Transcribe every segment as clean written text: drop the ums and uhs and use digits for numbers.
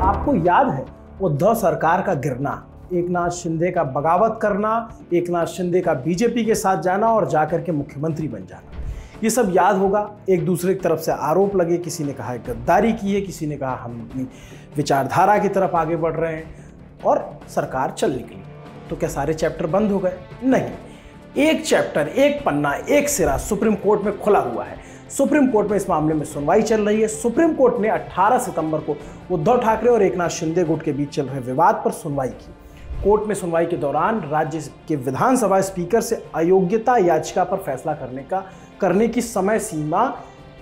आपको याद है उद्धव सरकार का गिरना, एकनाथ शिंदे का बगावत करना, एकनाथ शिंदे का बीजेपी के साथ जाना और जाकर के मुख्यमंत्री बन जाना, ये सब याद होगा। एक दूसरे की तरफ से आरोप लगे, किसी ने कहा गद्दारी की है, किसी ने कहा हम अपनी विचारधारा की तरफ आगे बढ़ रहे हैं, और सरकार चल निकली। तो क्या सारे चैप्टर बंद हो गए? नहीं, एक चैप्टर, एक पन्ना, एक सिरा सुप्रीम कोर्ट में खुला हुआ है। सुप्रीम कोर्ट में इस मामले में सुनवाई चल रही है। सुप्रीम कोर्ट ने 18 सितंबर को उद्धव ठाकरे और एकनाथ शिंदे गुट के बीच चल रहे विवाद पर सुनवाई की। कोर्ट में सुनवाई के दौरान राज्य के विधानसभा स्पीकर से अयोग्यता याचिका पर फैसला करने की समय सीमा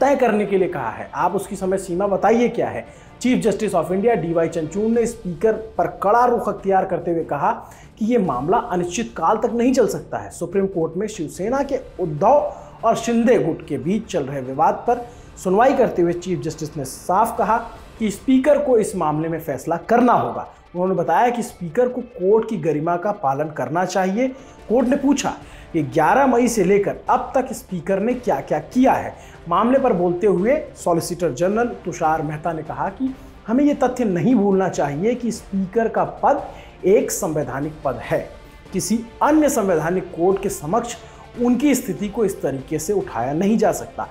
तय करने के लिए कहा है। आप उसकी समय सीमा बताइए क्या है। Chief justice of India DY Chandrachud ने स्पीकर पर कड़ा रुख अख्तियार करते हुए कहा कि ये मामला अनिश्चित काल तक नहीं चल सकता है। सुप्रीम कोर्ट में शिवसेना के उद्धव और शिंदे गुट के बीच चल रहे विवाद पर सुनवाई करते हुए चीफ जस्टिस ने साफ कहा कि स्पीकर को इस मामले में फैसला करना होगा। उन्होंने बताया कि स्पीकर को कोर्ट की गरिमा का पालन करना चाहिए। कोर्ट ने पूछा कि 11 मई से लेकर अब तक स्पीकर ने क्या क्या किया है। मामले पर बोलते हुए सॉलिसिटर जनरल तुषार मेहता ने कहा कि हमें ये तथ्य नहीं भूलना चाहिए कि स्पीकर का पद एक संवैधानिक पद है। किसी अन्य संवैधानिक कोर्ट के समक्ष उनकी स्थिति को इस तरीके से उठाया नहीं जा सकता।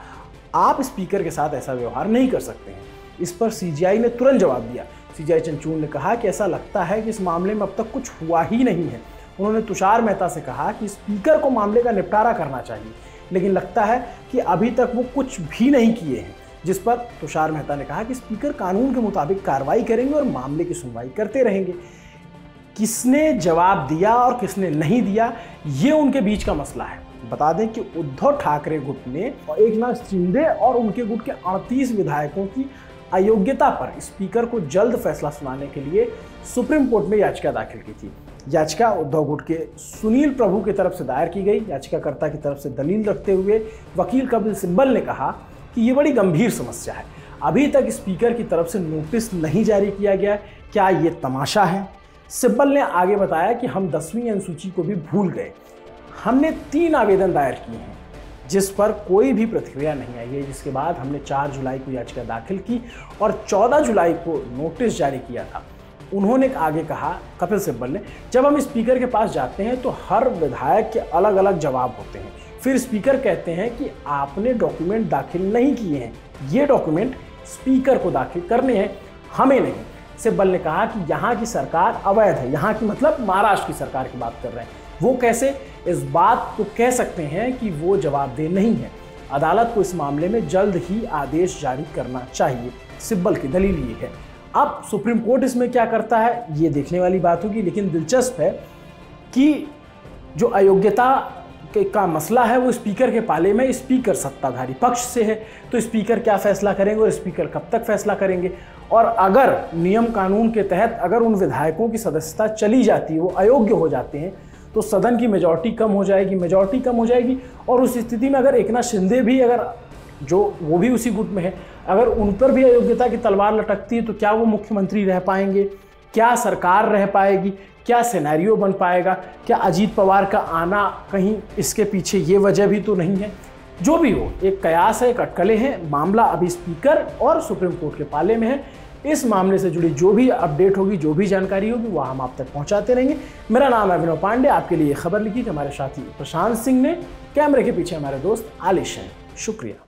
आप स्पीकर के साथ ऐसा व्यवहार नहीं कर सकते हैं। इस पर CJI ने तुरंत जवाब दिया। CJI चंद्रचूड़ ने कहा कि ऐसा लगता है कि इस मामले में अब तक कुछ हुआ ही नहीं है। उन्होंने तुषार मेहता से कहा कि स्पीकर को मामले का निपटारा करना चाहिए, लेकिन लगता है कि अभी तक वो कुछ भी नहीं किए हैं। जिस पर तुषार मेहता ने कहा कि स्पीकर कानून के मुताबिक कार्रवाई करेंगे और मामले की सुनवाई करते रहेंगे। किसने जवाब दिया और किसने नहीं दिया, ये उनके बीच का मसला है। बता दें कि उद्धव ठाकरे गुट ने एकनाथ शिंदे और उनके गुट के 38 विधायकों की अयोग्यता पर स्पीकर को जल्द फैसला सुनाने के लिए सुप्रीम कोर्ट में याचिका दाखिल की थी। याचिका उद्धव गुट के सुनील प्रभु की तरफ से दायर की गई। याचिकाकर्ता की तरफ से दलील रखते हुए वकील कपिल सिब्बल ने कहा कि ये बड़ी गंभीर समस्या है। अभी तक स्पीकर की तरफ से नोटिस नहीं जारी किया गया। क्या ये तमाशा है? सिब्बल ने आगे बताया कि हम 10वीं अनुसूची को भी भूल गए। हमने 3 आवेदन दायर किए हैं जिस पर कोई भी प्रतिक्रिया नहीं आई है, जिसके बाद हमने 4 जुलाई को याचिका दाखिल की और 14 जुलाई को नोटिस जारी किया था। उन्होंने आगे कहा, कपिल सिब्बल ने, जब हम स्पीकर के पास जाते हैं तो हर विधायक के अलग अलग जवाब होते हैं। फिर स्पीकर कहते हैं कि आपने डॉक्यूमेंट दाखिल नहीं किए हैं, ये डॉक्यूमेंट स्पीकर को दाखिल करने हैं, हमें नहीं। सिब्बल ने कहा कि यहाँ की सरकार अवैध है। यहाँ की मतलब महाराष्ट्र की सरकार की बात कर रहे हैं। वो कैसे? इस बात को कह सकते हैं कि वो जवाबदेह नहीं है। अदालत को इस मामले में जल्द ही आदेश जारी करना चाहिए। सिब्बल की दलील ये है। अब सुप्रीम कोर्ट इसमें क्या करता है ये देखने वाली बात होगी, लेकिन दिलचस्प है कि जो अयोग्यता का मसला है वो स्पीकर के पाले में, स्पीकर सत्ताधारी पक्ष से है, तो स्पीकर क्या फैसला करेंगे और स्पीकर कब तक फैसला करेंगे। और अगर नियम कानून के तहत अगर उन विधायकों की सदस्यता चली जाती है, वो अयोग्य हो जाते हैं, तो सदन की मेजॉरिटी कम हो जाएगी। और उस स्थिति में अगर एकनाथ शिंदे भी, अगर जो वो भी उसी गुट में है, अगर उन पर भी अयोग्यता की तलवार लटकती है तो क्या वो मुख्यमंत्री रह पाएंगे? क्या सरकार रह पाएगी? क्या सिनेरियो बन पाएगा? क्या अजीत पवार का आना कहीं इसके पीछे ये वजह भी तो नहीं है? जो भी हो, एक कयास है, एक अटकलें हैं। मामला अभी स्पीकर और सुप्रीम कोर्ट के पाले में है। इस मामले से जुड़ी जो भी अपडेट होगी, जो भी जानकारी होगी, वह हम आप तक पहुंचाते रहेंगे। मेरा नाम है अभिनव पांडे। आपके लिए खबर लिखी थी हमारे साथी प्रशांत सिंह ने। कैमरे के पीछे हमारे दोस्त आलिश हैं। शुक्रिया।